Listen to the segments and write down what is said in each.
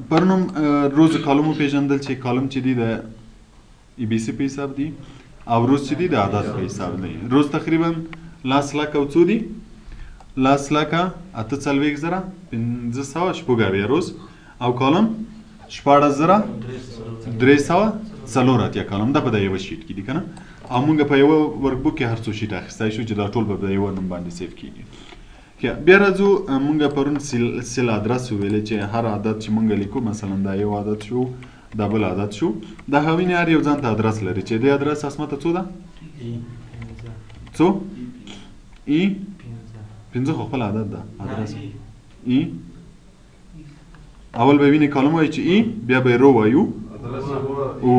پرونم روز کالم وپېژندل چې کالم چې دی د EBC په حساب دی او روز چې دی د عدد په حساب دی. روز تقریبا 10 او څو دی 10,08,500 شپږ روز او کالم 14,304 کالم دا په د یو شیټ کې دی کنه. او موږ په یو ورکبوک کې هر څو شیټ اخیستی شو چې دا ټول به د یو نوم باندې سیف کیږي. بیا راځو موږ پرون سیل ادرس ویلې چې هر عدد چې موږ لیکو مثلا دا یو عدد شو دا بل عدد شو دا هوینه هر یو ځان ته ادرس لري چې د ادرس اسمته څو ده څو ای 15 خو خپل عدد ده ادرس ای اول به ویني کالم وای چې ای بیا به رو وایو او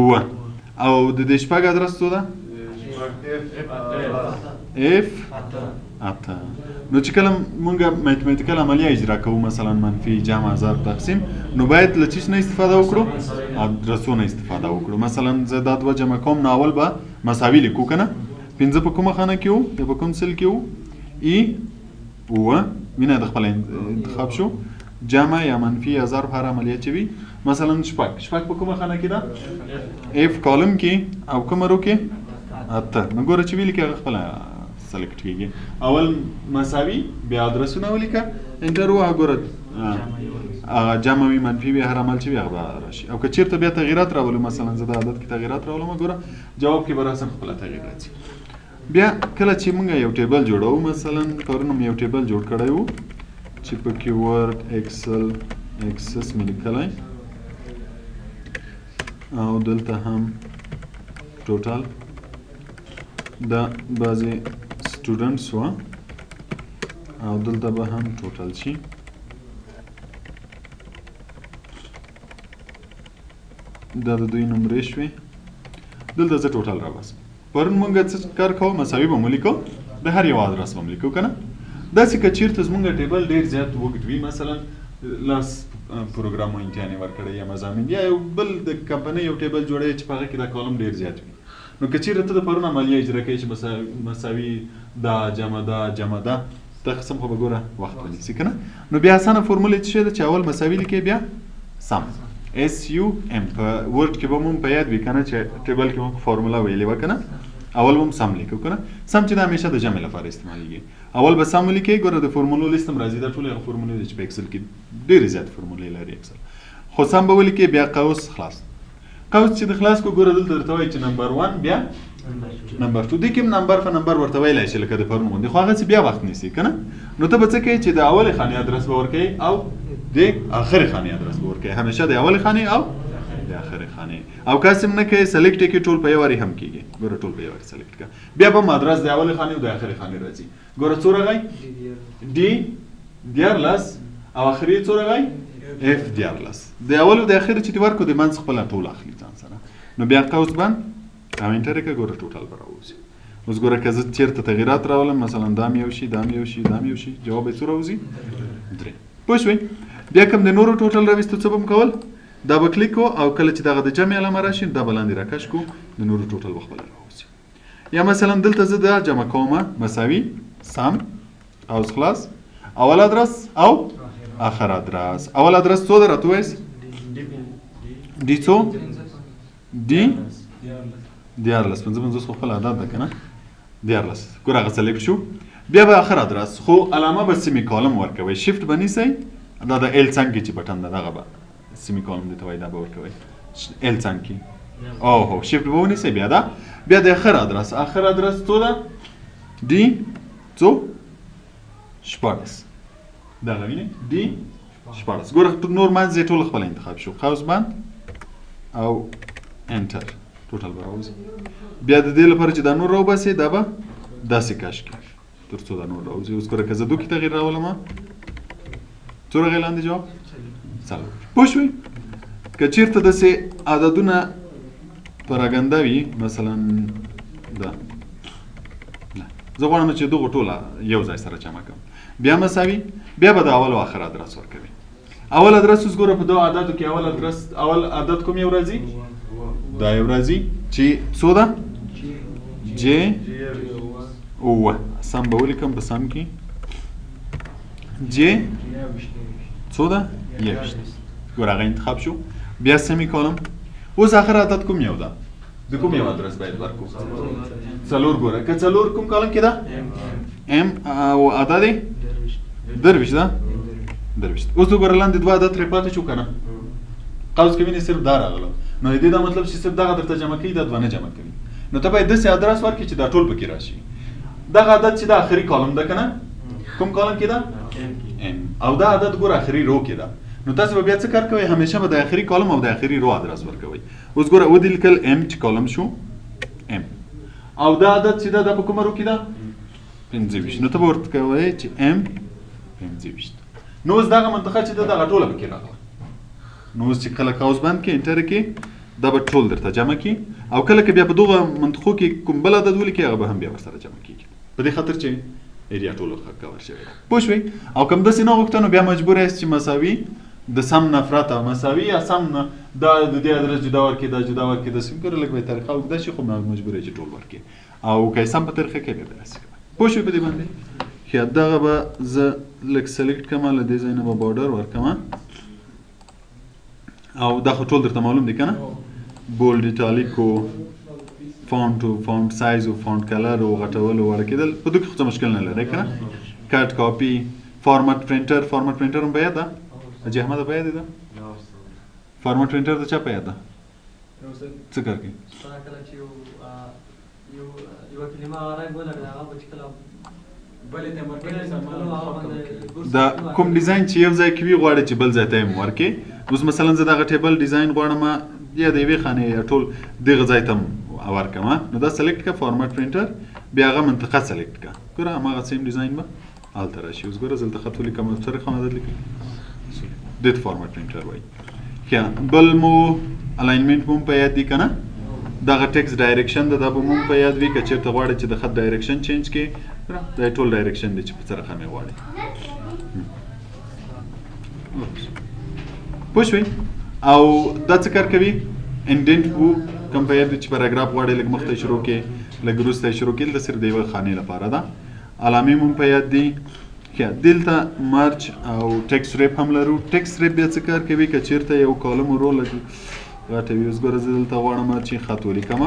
او د دې شپږ ادرس څو ده اف اته. نو چې کله مونږ میتماتیکل عملیه اجرا کوو مثلا منفي جمع ضرب تقسیم نو باید له چیز نه استفاده وکړو ادرسونه استفاده وکړو. مثلا زه دا دوه جمع کوم نو اول به مساوي لیکو کنه 15 په کومه خانه کې وو په کوم سل کې وو ای او وینه د خپل انتخاب شو جمع یا منفي یا ضرب هر عملیه چې وي مثلا شپږ په کومه خانه کې ده اف کالم کې او کومه رو کې اته. نو ګوره چې ویل کې هغه خپل سلیکټ کیږي اول مساوي بیا ادرسونه ولیکه انټر وه ګوره جمع وي منفي وي هر عمل چې وي هغه راشي. او که چیرته بیا تغییرات راولو مثلا زه د عدد کې تغییرات راولم ګوره جواب کې به راسم خپله تغییر راځي. بیا کله چې موږ یو ټیبل جوړوو مثلا پرون یو ټیبل جوړ کړی وو چې پکې ورډ ایکسل ایکسس مې لیکلی او دلته هم ټوټل دا بعضې سټوډنټس وه او دلته به هم ټوټل شي دا د دوی نمرې شوې دلته زه ټوټل راوباسم. پرون موږ څه کار کوو مساوي به مو لیکو د هر یو ادرس به مو لیکو که نه. داسې که چېرته زموږ ټیبل ډېر زیات اوږد وي مثلا لاس پروګرام امتحان یې ورکړی یا مضامین یا یو بل د کمپنۍ یو ټیبل جوړوي چې په هغه کې دا کالم ډېر زیات وي نو که چېرته ته د پرون عملیه اجرا کوي چې مساوي دا جمع دا دا قسم خو به ګوره وخت ونیسي که نه. نو بیا اسانه فورمول یې څه شی ده چې اول مساوي لیکئ بیا سم SUM په ورډ کې به مو په یاد وي که نه چې ټیبل کې مو فارموله ویلې وه که نه اول به هم سم لیکو که نه. سم چې دا همیشه د جمع لپاره استعمالیږي اول به سم ولیکئ ګوره د فورمولو لیست هم راځي دا ټولې هغه فورمولې دي چې په اکسل کې ډېرې زیاتې فورمولې لري اکسل خو سم به ولیکئ بیا قوس خلاص قوس چې د خلاص کو ګوره دلته درته وایي چې نمبر 1 بیا نمبر 2 دې کې هم نمبر په نمبر ورته ویلی شي لکه د پرون غوندې خو هغسې بیا وخت نیسي که نه. نو ته به څه کوې چې د اولې خانې ادرس به ورکوې او د آخرې خانې ادرس به ورکوې همیشه د اولې خانې او د آخرې خانې او کاسې هم نه کوې سلیکټ یې کې ټول په یو وارې هم کېږي ګوره ټول په یو وارې سلیکټ کړه بیا به هم ادرس د اولې خانې او د آخرې خانې راځي ګوره څو راغی ډي 14 او آخرې څو راغی اف 14 د اول او د آخرې چې دې ورکړو د منځ خپله ټول اخلي ځان سره نو بیا قوس بند او انټر یې کړه ګوره ټوټل به راوځي. اوس ګوره که زه چېرته تغییرات راولم مثلا دام یو شي دام یو شي دام یو شي جواب یې څو راوځي 3 پوه شوئ. بیا کوم د نورو ټوټل راویستو څه به م کول دا به کلیک کو او کله چې دغه د جمع علامه راشي دا به لاندې راکش کو د نورو ټوټل به خپله راوځي. یا مثلا دلته زه دا جمع کومه مساوي سم او خلاص اول ادرس او آخر ادرس اول ادرس څو ده راته ووایاست ډي څو ډي 14 15 خو خپل عدد ده که نه 14 ګوره هغه سلیکټ شو. بیا به آخر ادرس خو علامه به سیمی کالم ورکوئ شیفت به نیسئ دا د ال څنګ کې چې بټن ده دغه به سیمی کالم دې ته وایي دا به ورکوئ ال څنګ کې اوهو شیفت به ونیسئ بیا دا بیا د آخر ادرس څو ده ډي څو 14 دغه وینئ ډي 14 ګوره نور منځ یې ټول خپله انتخاب شو قوس بند او انټر ټوټل به راوځي. بیا د دې لپاره چې دا نور راوباسې دا به داسې کش کړي تر څو دا نور راوځي. اوس ګوره که زه 2 کې تغییر راولم څو راغی لاندې جواب 4 پوه شوئ. که چېرته داسې عددونه پراګنده وي مثلا دا زه غواړم چې دغو ټوله یو ځای سره جمع کړم بیا مساوي بیا به د اول او آخر ادرس ورکوي. اول ادرس اوس ګوره په دغو عددو کې اول عدد کوم یو راځي دا یو راځي چې څو ده جې اوه سم به ولیکم په سم کې جې څو ده 21 ګور هغه انتخاب شو بیا سمی کالم اوس آخر عدد کوم یو ده د کوم یو ادرس باید ورکو څلور ګوره که څلور کوم کالم کې ده ام او عدد درویشت ده درویشت اوس وګوره لاندې دوه عدد ترې پاتې شو که نه قوس کې وینې صرف دا راغله نو د دې دا مطلب چې صرف دغه درته جمع کوي دا دوه نه جمع کوي نو ته باید داسې ادرس ورکړي چې دا ټول پکې راشي دغه عدد چې د آخري کالم ده که نه کوم کالم کې ده ام او دا عدد ګوره آخري رو کې ده نو تاسو به بیا څه کار کوئ همیشه به د آخري کالم او د آخري رو ادرس ورکوئ اوس ګوره ودې لیکل ام چې کالم شو ام او دا عدد چې ده دا په کومه رو کې ده 25 نو ته به ورته کوئ چې ام 25 نو اوس دغه منطقه چې ده دغه ټوله پکې راغله نو اوس چې کله قوس بند کې انټر کې دا به ټول درته جمع کړي او کله که بیا په دغه منطقو کې کوم بل عدد ولیکي هغه به هم بیا ورسره جمع کېږي په دې خاطر چې ایریا ټولو کور شوې ده پوه شوئ او کوم داسې نه غوښته نو بیا مجبور یاست چې مساوي د سم نه پرته مساوي یا سم نه دا د دې ادرس جدا ورکړي دا جدا ورکړي داسې وکړه لږ به یې طریقه اوږده شي خو مجبور یې چې ټول ورکړي او که یې سم په طریقه کې بیا داسې کوئ پوه شوئ په دې باندې ښه دغه به زه لږ سلیکټ کړم له دې ځای نه به بارډر ورکړم او دا خو ټول درته معلوم دي که نه بولډ ایټالیکو فونټ او فونټ سایز او فونټ کلر او غټول او وړه کېدل په دې کې څه مشکل نه لري که نه کټ کاپي فارمټ پرنټر هم په یاد ده حاجي احمد په یاد ده فارمټ پرنټر د چا په یاد ده څه کار کوي دا کوم ډیزاین چې یو ځای کې وي غواړي چې بل ځای ته یې ورکړي اوس مثلا زه دغه ټیبل ډیزاین غواړم یا د یوې خانې ټول دغه ځای ته ورکړم نو دا سلیکټ کړه فارمټ پرنټر بیا هغه منطقه سلیکټ کړه ګوره هماغه سیم ډیزاین به هلته راشي اوس ګوره زه دلته خط ولیکم سره خانه عدد لیکم دې ته فارمټ پرنټر وایي ښه بل مو الاینمنټ مو په یاد دي که نه دغه ټیکس ډایرکشن ده دا به مو په یاد وي که چېرته غواړئ چې د خط ډایرکشن چینج کړي دا ټول ډایرکشن دی چې په څه رقم یې غواړئ پوه شوئ او دا څه کار کوي انډنټ وو کوم په یاد وي چې پاراګراف غواړئ لږ مخته شروع کړي لږ وروسته یې شروع کړي دلته صرف د یوه خانې لپاره ده علامې مو په یاد دي دلته مارچ او ټیکس ریپ هم لرو ټیکس ریپ بیا څه کار کوي که چېرته یو کالم ورو لږ غټه وي اوس ګوره زه دلته غواړم چې خط ولیکم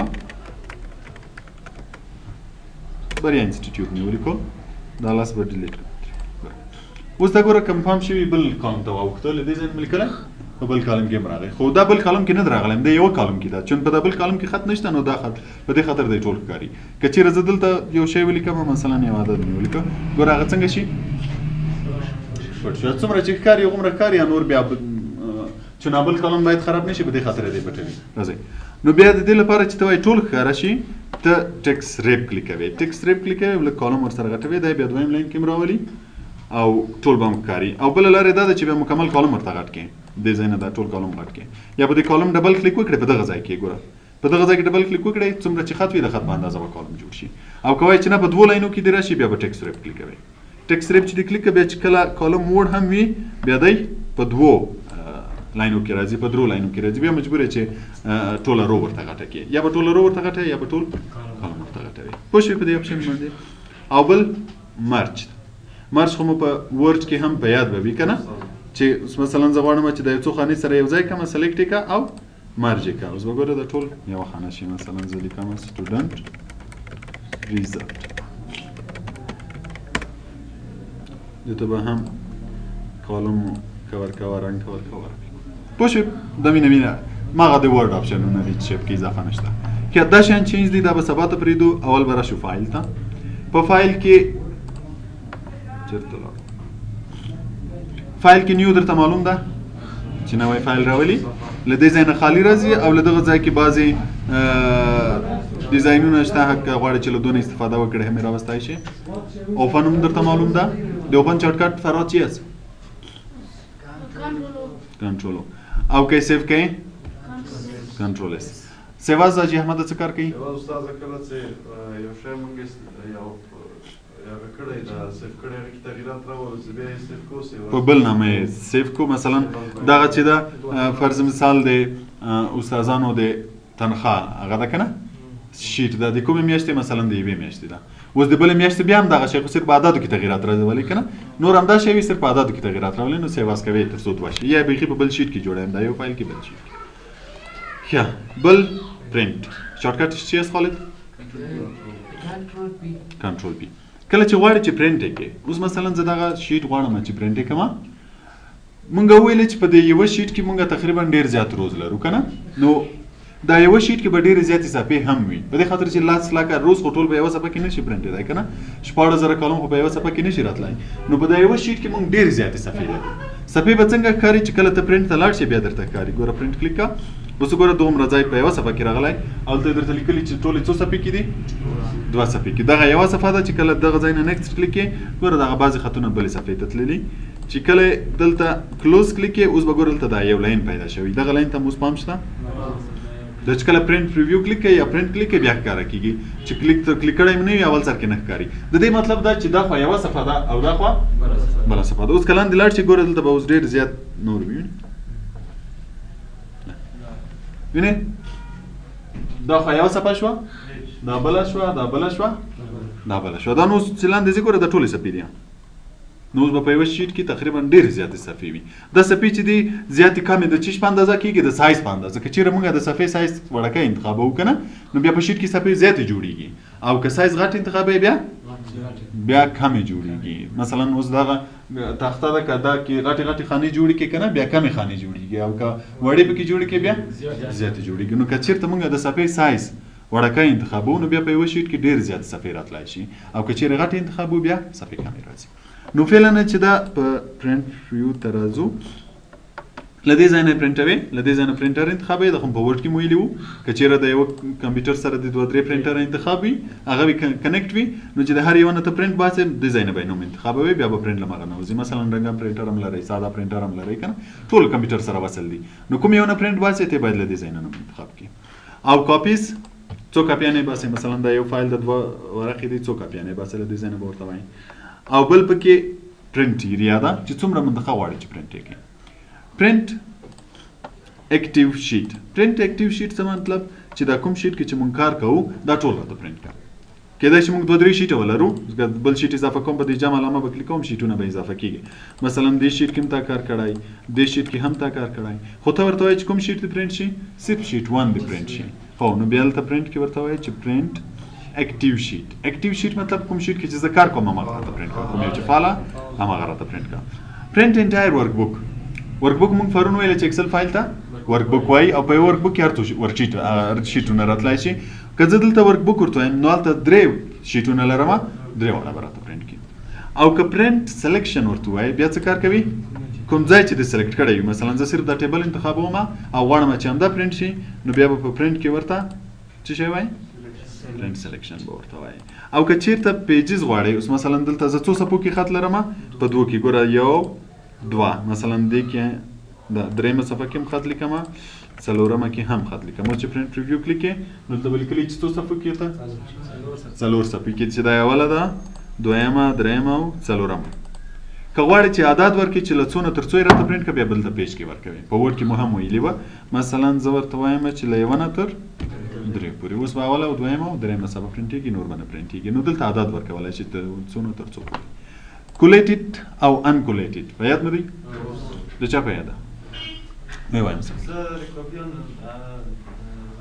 بریا انسټیټیوټ مې ولیکو دا لاس به ډیلیټ کړم اوس دا ګوره کنفارم شوي بل کالم ته واوښته له دې ځای نه مې لیکلی په بل کالم کې هم راغی خو دا بل کالم کې نه ده راغلی دا یوه کالم کې ده چون په دا بل کالم کې خط نشته نو دا خط په دې خاطر دی ټول ښکاري که چېرې زه دلته یو شی ولیکم مثلا یو عدد مې ولیکه ګوره هغه څنګه شي پټ شو څومره چې ښکاري هغومره ښکاري یا نور بیا چون بل کالم باید خراب نشي په دې خاطر دی پټوي راځئ نو بیا د دې لپاره چې ته وایي ټول ښکاره شي ته ټیکس ریپ کلیکوي ټیکس ریپ کلیکوي لږ کالم ورسره غټوي دی بیا دویم لاین کې هم راولي او ټول به هم ښکاري او بله لاره دا ده چې بیا مکمل کالم ورته غټ کړي دې ځای نه دا ټول کالم غټ کړي یا په دې کالم ډبل کلیک وکړئ په دغه ځای کې ګوره په دغه ځای کې ډبل کلیک وکړئ څومره چې خط وي د خط په اندازه به کالم جوړ شي او که وایي چې نه په دوو لاینو کې دې راشي بیا به ټیکس ریپ کلیکوي ټیکس ریپ چې دې کلیک بیا چې کله کالم موړ هم وي بیا دی په دوو لاینو کې راځي په درو لاینو کې راځي بیا مجبور یې چې ټوله رو ورته غټه کړي یا به ټوله رو ورته غټه یا به ټول کالم ورته غټوي پوه شوې په دې اپشن باندې او بل مرچ خو مو په ورډ کې هم په یاد به وي که نه چې مثلا زه غواړم چې د یو څو خانې سره یو ځای کړم سلیکټ یې کړه او مرج یې کړه اوس به ګوره دا ټول یوه خانه شي مثلا زه لیکم سټوډنټ ریزلټ دې ته به هم کالم کور کوه رنګ کور کوه پوه شوې دا مینه ماغه د ورډ آپشنونه دي چې په کې اضافه نشته که دا شیان چینج دي دا به سبا ته پرېږدو اول به راشو فایل ته په فایل کې چېرته لاړو فایل کې نیو درته معلوم ده چې نوی فایل راولي له دې ځای نه خالي راځي او له دغه ځای کې بعضې ډیزاینونه شته که غواړئ چې له دونه استفاده وکړئ هم یې راوستی شي اوپن هم درته معلوم ده د اوپن شارټکټ فرات چی است کنټرول او که یې سیو کوئ کنټرول اس سیو از حاجي احمد څه کار کوي استاد کله چې یو شی مونږ یو په بل نامه یې سیف کو مثلا دغه چې ده فرض مثال د استادانو د تنخواه هغه ده که نه شیټ ده د کومې میاشتې مثلا د یوې میاشتې ده اوس د بلې میاشتې بیا هم دغه شی خو صرف په اعدادو کې تغیرات راولي که نه نور همدا شی وي صرف په اعدادو کې تغیرات راولي نو سیواز کوئ تر څو 2 شي یا بیخي په بل شیټ کې جوړوم دا یو فایل کې بل شیټ کې ښه بل پرنټ شارټکټ چی است خالد کنټرول پی کله چې غواړئ چې پرنټ یې کړئ اوس مثلا زه دغه شیټ غواړم چې پرنټ یې کړم مونږ ویل چې په دې یو شیټ کې مونږ تقریبا ډیر زیات روز لرو کنه نو دا یو شیټ کې به ډیر زیات صفحې هم وي په دې خاطر چې لاس لاکه روز ټول به یو صفحه کې نشي پرنټ دی کنه 14000 کالم خو به یو صفحه کې نشي راتلای نو په دا یو شیټ کې مونږ ډیر زیات صفحې لرو صفحې به څنګه ښکاري چې کله ته پرنټ ته لاړ شي بیا درته ښکاري ګوره پرنټ کلیک کا اوس ګوره دومره ځای په یو صفحه کې راغلی او دلته درته لیکلي چې ټولې څو صفحې کې دي 2 صفحې کې دغه یوه صفحه ده چې کله دغه ځای نه نیکسټ کلیک کړې ګوره دغه بعضې خطونه بلې صفحې ته تللي چې کله دلته کلوز کلیک کړې اوس به ګوره دلته دا یو لاین پیدا شوی دغه لاین ته هم اوس پام شته د چې کله پرنټ پریویو کلیک کوي یا پرنټ کلیک کوي بیا ښکاره کېږي چې کلیک کړی مې نه وي اول سر کې نه ښکاري د دې مطلب دا چې دا خوا یوه صفحه ده او دا خوا بله صفحه ده اوس که لاندې لاړ شي ګوره دلته به اوس ډېر زیات نور وي وینئ دا خوا یوه صفحه شوه دا بله شوه دا بله شوه دا بله شوه دا نو اوس چې لاندې ځې ګوره دا ټولې صفحې دي نو اوس به په یوه شیټ کې تقریبا ډېرې زیاتې صفحې وي دا صفحې چې دي زیاتې کمې د چیش په اندازه کېږي د سایز په اندازه که چېرې موږ د صفحې سایز وړکی انتخابوو که نه نو بیا په شیټ کې صفحې زیاتې جوړېږي او که سایز غټ انتخابوي بیا کمې جوړېږي مثلا اوس دغه تخته ده که دا کې غټې غټې خانې جوړې کړي که نه بیا کمې خانې جوړېږي او که وړې پکې جوړې کړي بیا زیاتې جوړېږي نو که چېرته موږ د صفحې سایز وړکی انتخابوو نو بیا په یوه شیټ کې ډېر زیات صفحې راتلی شي او که چېرې غټې انتخابوو بیا صفحې کمې راځي نو فعلا چې دا په پرنټ ریو ته راځو له دې ځای نه پرنټوي له دې ځای نه پرنټر انتخابوي دا خو په ورډ کې مو ویلي وو که چېرې د یوه کمپیوټر سره د 2-3 پرنټره انتخاب وي هغه وي کنیکټ وي نو چې د هر یوه نه ته پرنټ باسې دې ځای نه به یې نوم انتخابوي بیا به پرنټ له مغه نه وځي مثلا رنګه پرنټر هم لرئ ساده پرنټر هم لرئ که نه ټول کمپیوټر سره وصل دي نو کوم یو نه پرنټ باسې ته باید له دې ځای نه نوم انتخاب کړي او کاپیز څو کاپیانې باسې مثلا دا یو فایل د 2 ورقې دی څو کاپیانې باسې له دې ځای نه به ورته وایي او بل پکې پرنټ ایریا ده چې څومره منطقه غواړي چې پرنټ یې کړي پرنټ اکټیو شیټ پرنټ اکټیو شیټ څه مطلب چې دا کوم شیټ کې چې مونږ کار کوو دا ټول راته پرنټ کړه کېدای شي مونږ 2-3 شیټه ولرو بل شیټ اضافه کوم په دې جام علامه به کلیک کوم شیټونه به اضافه کېږي مثلا دې شیټ کې هم تا کار کړی دې شیټ کې هم تا کار کړی خو ته ورته وایي چې کوم شیټ دې پرنټ شي صرف شیټ 1 دې پرنټ شي خو نو بیا هلته پرنټ کې ورته وایي چې پرنټ اکټیو شیټ اکټیو شیټ مطلب کوم شیټ کې چې زه کار کوم هغه راته پرنټ کړه کوم یو چې فعاله هماغه راته پرنټ کړه پرنټ انټایر ورک بک ورک بک موږ پرون ویل چې ایکسل فایل ته ورک بک وایي او په ورک بک کې هر څه شیټونه راتلی شي که زه دلته ورک بک ورته وایم نو هلته 3 شیټونه لرم 3 واړه به راته پرنټ کړي او که پرنټ سلیکشن ورته وایي بیا څه کار کوي کوم ځای چې د سلیکټ کړی وي مثلا زه صرف دا ټیبل انتخابوم او غواړم چې همدا پرنټ شي نو بیا به په پرنټ کې ورته څه شی وایي پرنټ سلیکشن به ورته وایي او که چیرته پیجز غواړئ اوس مثلا دلته زه څو صفحو کې خط لرم په 2 کې ګوره 1 2 مثلا دې کې د 3مه صفحه کې هم خط لیکم 4مه کې هم خط لیکم چې پرنټ ریویو کلیک کړئ نو دلته به لیکلي چې څو صفحو کې ته 4 صفحې کې چې دا اوله ده 2مه 3مه او 4مه که غواړئ چې عدد ورکړي چې له څو نه تر څو یې راته پرنټ کړه بیا بل ته پیج کې ورکوي په ورډ کې مو هم ویلي وه مثلا زه ورته وایم چې له 1 نه تر 3 پورې اوس به اوله او 2مه او 3مه صفحه پرنټېږي نور به نه پرنټېږي نو دلته عدد ورکولی شي څو نه تر څو پورې کولیټډ او انکولیټډ په یاد مو دی د چا په یاد ده مې وایم زه د کاپیانو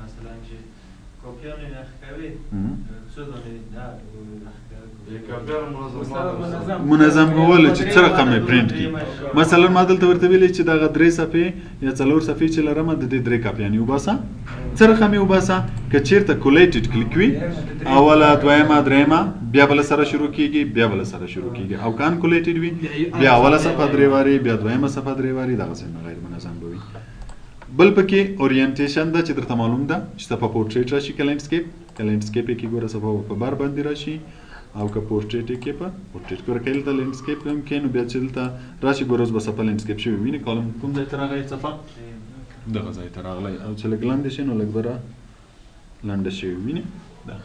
مثلا چې کاپیانو نرخ کوي څو دانې منظم کول چې څه رقم یې پرنټ کړي مثلا ما دلته ورته ویلي چې دغه 3 صفحې یا 4 صفحې چې لرم د دې 3 کاپیانې وباسه څه رقم یې وباسه که چېرته کولیټډ کلیک وي اوله 2مه 3مه بیا بله سره شروع کېږي بیا بله سره شروع کېږي او که انکولیټډ وي بیا اوله صفحه 3 وارې بیا 2مه صفحه 3 وارې دغسې غیر منظم به وي بل پکې اورینټیشن ده چې درته معلوم ده چې صفحه پورټریټ راشي که لینډسکیپ که لینډسکیپ یې کې ګوره صفحه په بر باندې راشي او که پورټریټ یې کې په پورټریټ ګوره که دلته لینډسکیپ هم کې نو بیا چې دلته راشي ګوره اوس به صفحه لینډسکیپ شوي وینې کالم کوم ځای ته راغی صفحه دغه ځای ته راغلی او چې لږ لنډې شي نو لږ به لنډه شوي وینې ده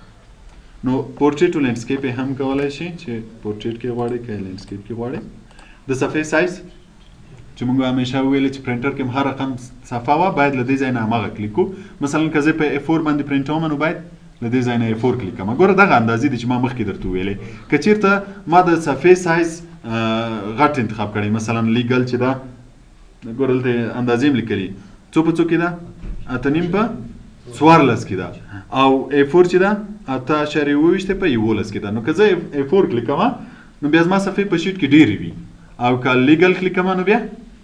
نو پورټریټ او لینډسکیپ یې هم کولی شي چې پورټریټ کې غواړئ که لینډسکیپ کې غواړئ د صفحې سایز چې موږ همیشه ویلې چې پرنټر کې هر رقم صفحه وه باید له دې ځای نه هماغه کلیک کړو مثلا که زه په A4 باندې پرنټوم نو باید له دې ځای نه A4 کلیک کوم. ګوره دغه اندازې دي چې ما مخکې درته ویلې. که چېرته ما د صفحې سایز غټ انتخاب کړی، مثلا لیګل چې ده ګوره دلته اندازې هم لیکلي، څو په څو کې ده 8.5 په 14 کې ده، او A4 چې ده 8.28 په 11 کې ده. نو که زه A4 کلیک کوم نو بیا زما صفحې په شیټ کې ډېرې وي، او که لیګل کلیک کوم نو بیا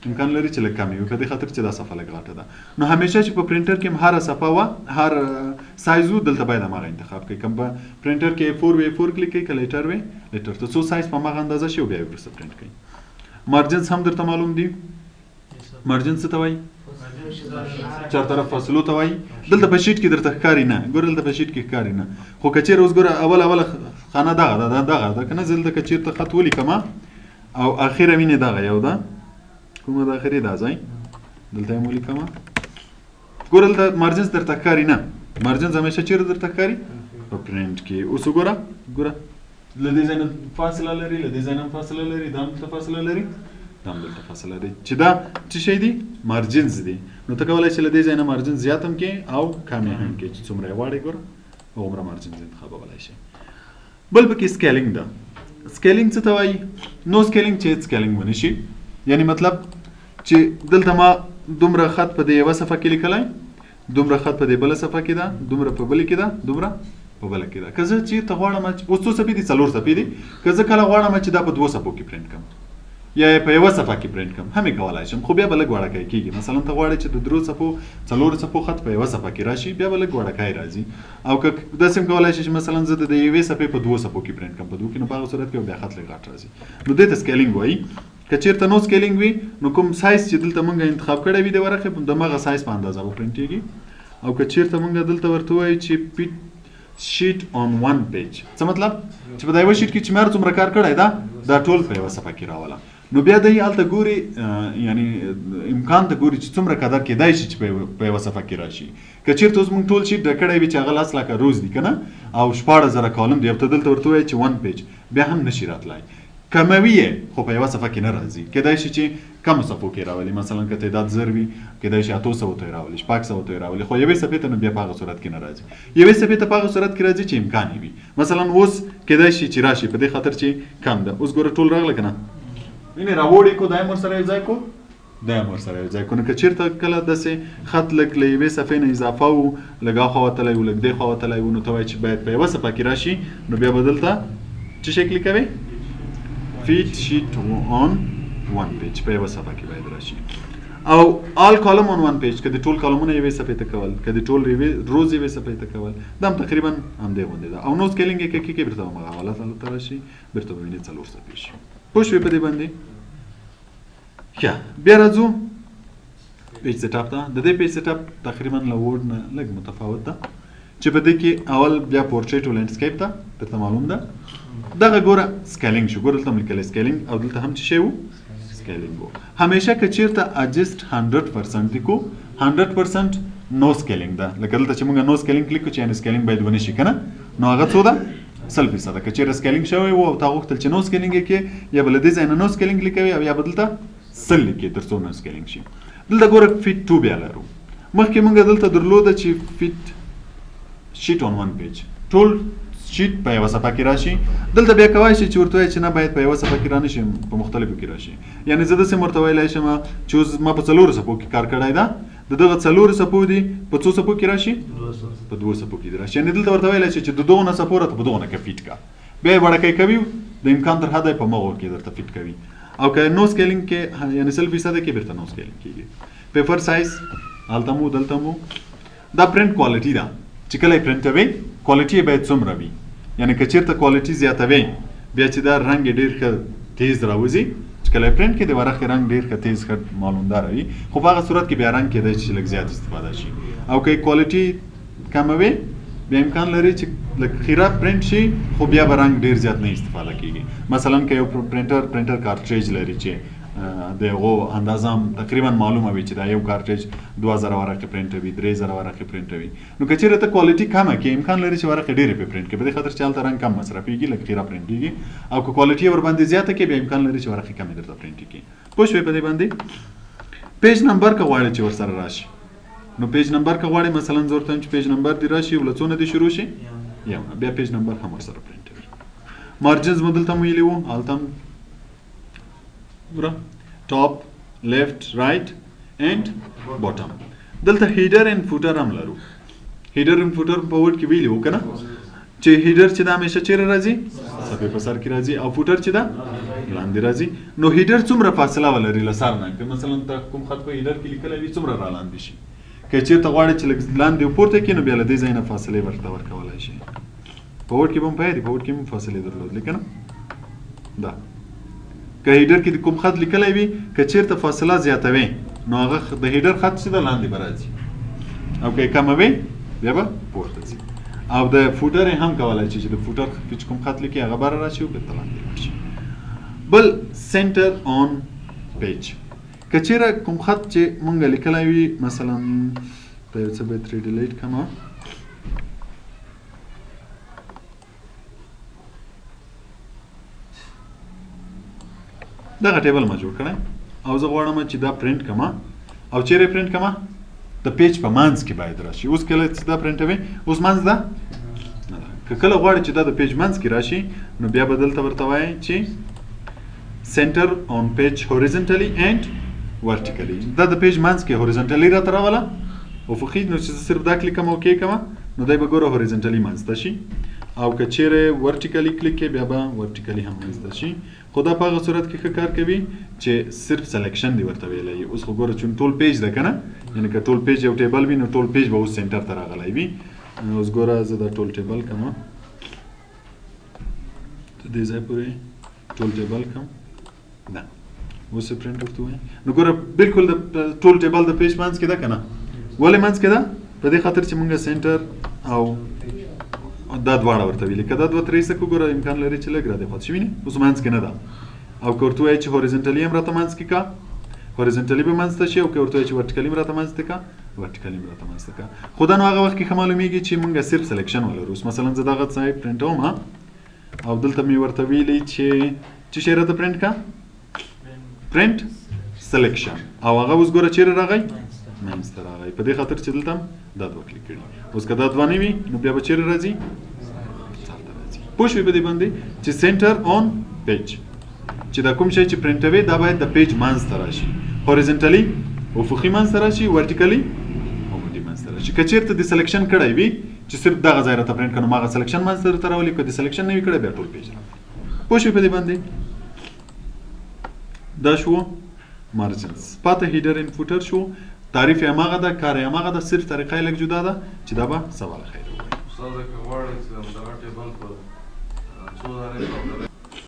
امکان لري چې لږ کمې وي، په دې خاطر چې دا صفحه لږ غټه ده. نو همیشه چې په پرنټر کې هم هره صفحه وه هر سایز و دلته باید هماغه انتخاب کړئ. که په پرنټر کې A4 وي A4 کلیک کړئ، که لیټر وي لیټر، ته څو سایز په هماغه اندازه شي او بیا یې وروسته پرنټ کړئ. مارجنز هم درته معلوم دي. مارجن څه ته وایي؟ چارطرف فاصلو ته وایي. دلته په شیټ کې درته ښکاري نه، ګوره دلته په شیټ کې ښکاري نه، خو که چېرې اوس ګوره اوله خانه دغه ده دغه ده که نه، زه دلته که چېرته خط ولیکم او اخره وینې دغه یو ده، کومه د اخرې دا ځای دلته یې ولیکم، ګوره دلته مارجنز درته ښکاري نه. مارجنز همیشه چېرته درته ښکاري؟ په پرنټ کې. اوس وګوره له دې ځای نه فاصله لري، له دې ځای نه فاصله لري، دا هم دلته فاصله لري، دا هم دلته فاصله لري، چې دا څه شی دي؟ مارجنز دي. نو ته کولی شې له دې ځای نه مارجن زیات هم کې او کم یې هم کې، چې څومره یې غواړې ګوره هغومره مارجنز انتخابولی شي. بل پکې سکیلینګ ده. سکیلینګ څه ته وایي؟ نو سکیلینګ چې سکیلینګ ونه شي، یعنی مطلب چې دلته ما دومره خط په دې یوه صفحه کې لیکلی، دومره خط په دې بله صفحه کې ده، دومره په بلې کې ده، دومره په بله کې ده. که زه چېرته غواړم اوس څو صفحې دي؟ 4 صفحې دي. که زه کله غواړم چې دا په 2 صفحو کې پرنټ کړم یا په یوه صفحه کې پرنټ کړم، هم یې کولی شم، خو بیا به لږ وړکی کېږي. مثلا ته غواړې چې د 3 صفحو 4 صفحو خط په یوه صفحه کې راشي، بیا به لږ وړکی راځي. او که داسې هم کولی شي چې مثلا زه د یوې صفحې په 2 صفحو کې پرنټ کړم، په 2 کې، نو په هغه صورت کې بیا خط لږ غټ راځي. نو دې ته سکیلینګ وایي. که چېرته نو سکیلینګ وي نو کوم سایز چې دلته مونږ انتخاب کړی وي د ورقې دمغه سایز په اندازه به پرنټېږي. او که چېرته مونږ دلته ورته وایي چې پیټ شیټ آن 1 پیج، څه مطلب؟ چې په دا یوه شیټ کې چې ما هر څومره کار کړی ده دا ټول په یوه صفحه کې راوله. نو بیا دی هلته ګوري، یعنی امکان ته ګوري چې څومره قدر کېدای شي چې په یوه صفحه کې راشي. که چېرته اوس مونږ ټول شیټ ډک کړی وي چې هغه 10 لکه روز دي که نه، او 14,000 کالم دی، او ته دلته ورته وایي چې 1 پیج، بیا هم نشي راتلی. کموي یې خو په یوه صفحه کې نه راځي. کېدای شي چې کمو صفحو کې راولي، مثلا که تعداد 1000 وي کېدای شي 800 ته یې راولي، 600 ته یې راولي، خو یوې صفحې ته نو بیا په هغه صورت کې نه راځي. یوې صفحې ته په هغه صورت کې راځي چې امکان یې وي. مثلا اوس کېدای شي چې راشي، په دې خاطر چې کم ده. اوس ګوره ټول راغله که نه، وینې راوړې کو، دا یې ورسره یو ځای کو، دا یې ورسره یو ځای کو. نو که چېرته کله داسې خط لږ له یوې صفحې نه اضافه و، لږ هاخوا وتلی و، لږ دېخوا وتلی و، نو ته وایي چې باید په یوه صفحه کې راشي، نو بیا به دلته څه شی کلیک کوې؟ فیټ شیټ آن 1 پیج، په یوه صفحه کې باید راشي. او آل کالم آن 1 پیج، که د ټول کالمونه یوې صفحې ته کول، که د ټول روز یوې صفحې ته کول، دا هم تقریبا همدې غوندې ده. او نو سکیلینګ یې که بیرته هماغه حالت ته راشي، بیرته به وینې 4 صفحې شي. پوه شوې په دې باندې؟ ښه، بیا راځو پیج سیټ اپ ته. د دې پیج سیټ اپ تقریبا له وورډ نه لږ متفاوت ده، چې په دې کې اول بیا پورټریټ او لینډسکیپ ته درته معلوم ده. دغه ګوره سکیلینګ شو، ګوره دلته هم لیکلی سکیلینګ، او دلته هم څه شی و؟ سکیلینګ و. همیشه که چېرته اجسټ 100% دی کو، 100% نو سکیلینګ ده. لکه دلته چې مونږ نو سکیلینګ کلیک کړو چې یعنې سکیلینګ باید ونه شي که نه، نو هغه څو ده؟ 100%. که چېرته سکیلینګ شوی و او تا غوښتل چې نو سکیلینګ یې کړې، یا به له دې ځای نه نو سکیلینګ لیکوي، او یا به دلته 100 لیکې تر څو نو سکیلینګ شي. دلته ګوره فیټ 2 بیا لرو. مخکې مونږ دلته درلوده چې فیټ شیټ آن 1 پیج، ټول شیټ په یوه صفحه کې راشي. دلته بیا کولی شي چې ورته وایي چې نه باید په یوه صفحه کې رانشي، په مختلفو کې راشي. یعنې زه داسې ورته ویلی شم چې اوس ما په 4 صفحو کې کار کړی ده، د دغه 4 صفحو دي په څو صفحو کې راشي؟ په 2 صفحو کې راشي. یعنې دلته ورته ویلی شي چې د دغه صفحو راته په دغه کې فیټ کا، بیا یې وړکی کوي، د امکان تر حده یې په مغو کې درته فیټ کوي. او که نو سکیلینګ کې یعنې 100% کې بیرته نو سکیلینګ کېږي. پیپر سایز هلته مو دلته مو. دا پرنټ کوالټي ده، چې کله یې پرنټوي کوالټي یې باید څومره وي. یعنې که چېرته کوالټي زیاتوي بیا چې دا رنګ یې ډېر ښه تیز راوځي، چې کله یې پرنټ کې د ورقې رنګ ډېر ښه تیز ښه معلومداره وي، خو په هغه صورت کې بیا رنګ کېدای چې لږ زیات استفاده شي. او که کوالټي کموي بیا امکان لري چې لږ خیره پرنټ شي، خو بیا به رنګ ډېر زیات نه استفاده کېږي. مثلا که یو پرنټر کارټریج لري چې د هغو اندازه هم تقریبا معلومه وي چې دا یو کارټریج 2000 ورقې پرنټوي، 3000 ورقې پرنټوي. نو که چېرې ته کوالټي کمه کړې، امکان لري چې ورقې ډېرې پرې پرنټ کړي، په دې خاطر چې هلته رنګ کم مصرفېږي، لږ خیره پرنټېږي. او که کوالټي یې ورباندې زیاته کړې بیا امکان لري چې ورقې کمې درته پرنټ کړي. پوه شوې په دې باندې؟ پیج نمبر که غواړې چې ورسره راشي، نو پیج نمبر که غواړئ مثلا زه ورته وایم چې پیج نمبر دې راشي له څو نه دې شروع شي یو نه بیا پیج نمبر هم ورسره پرنټوي مارجنز مو دلته ویلي وو هلته هم ګوره ټاپ لیفټ رایټ اینډ باټم دلته هیډر اینډ فوټر هم لرو هیډر اینډ فوټر په ورډ کې ویلي وو که نه چې هیډر چې دا همیشه چیرې راځي صفحې په سر کې راځي او فوټر چې دا لاندې راځي نو هیډر څومره فاصله ولري له سر نه که مثلا ته کوم خط په هیډر کې لیکلی وي څومره را لاندې شي که چېرته غواړې چې لږ لاندې پورته کړي نو بیا له دې ځای نه فاصلې ورته ورکولی شي په ورډ کې به هم پوهېدې په ورډ کې هم فاصلې درلودلې که نه دا که هیډر کې د کوم خط لیکلی وي که چېرته فاصله زیاتوي نو هغه د هیډر خط چې د لاندې به راځي او که یې کموي بیا به پورته ځي او د فوټر هم کولای شي چې د فوټر کې کوم خط لیکي هغه بره راشي او بېرته لاندې لاړ شي بل سنټر آن پیج که چېرې کوم خط چې مونږ لیکلی وي مثلا په یو څه به ترې ډیلیټ کړم دغه ټیبل ما جوړ کړی او زه غواړم چې دا پرنټ کړم او چیرې پرنټ کړم د پیج په منځ کې باید راشي اوس کله چې دا پرنټوي اوس منځ ده نه ده که کله غواړې چې دا د پیج منځ کې راشي نو بیا به دلته ورته وایي چې سنټر آن پیج هوریزنټلی اینډ ورټیکلی دا د پیج منځ کې هوریزنټلی راته راوله افقي نو چې زه صرف دا کلیک کوم او کې کوم نو دی به ګوره هوریزنټلی منځ ته شي او که چیرې ورټیکلی کلیک کې بیا به ورټیکلی هم منځ ته شي خو دا په هغه صورت کې ښه کار کوي چې صرف سلیکشن دی ورته ویلی اوس خو ګوره چون ټول پیج ده که نه یعنې که ټول پیج یو ټیبل وي نو ټول پیج به اوس سنټر ته راغلی وي اوس ګوره زه دا ټول ټیبل کوم تر دې ځای پورې ټول ټیبل کوم نه اوس یې پرنټ ورته وایي نو ګوره بلکل د ټول ټیبل د پیج منځ کې ده که نه ولې منځ کې ده په دې خاطر چې مونږ سنټر او دا دواړه ورته ویلي که دا دوه ترې ایسته کړو ګوره امکان لري چې لږ راته پاتې شوي نه اوس منځ کې نه ده او که ورته وایي چې هوریزنټلي هم راته منځ کې کا هوریزنټلي به منځ ته شي او که ورته وایي چې ورټیکلي هم راته منځ ته کا ورټیکلي هم راته منځ ته کا خو دا نو هغه وخت کې ښه معلومیږي چې مونږ صرف سلیکشن ولرو اوس مثلا زه دغه ځای پرنټوم او دلته مې ورته ویلي چې شی راته پرنټ کا پرنټ سلیکشن او هغه اوس ګوره چیرې راغی منځ ته راغی په دې خاطر چې دلته هم دا دوه کلیک کړي اوس که دا دوه نه وي نو بیا به چیرې راځي سر ته راځي پوه شوې په دې باندې چې سنټر آن پیج چې دا کوم شی چې پرنټوي دا باید د پیج منځ ته راشي هوریزنټلي افقي منځ ته راشي ورټیکلي عمودي منځ ته راشي که چېرته د سلیکشن کړی وي چې صرف دغه ځای راته پرنټ کړه نو هغه سلیکشن منځ ته درته راولي که د سلیکشن نه وي کړی بیا ټول پیج راغلی پوه شوې په دې باندې دا شو مارجنز پاته هیډر ان فوټر شو تعریف یې هماغه ده کار یې هماغه ده صرف طریقه یې لږ جدا ده چې دا به سوال خیر ووایي استاده که غواړئ چې دغه ټیبل په څو ځانې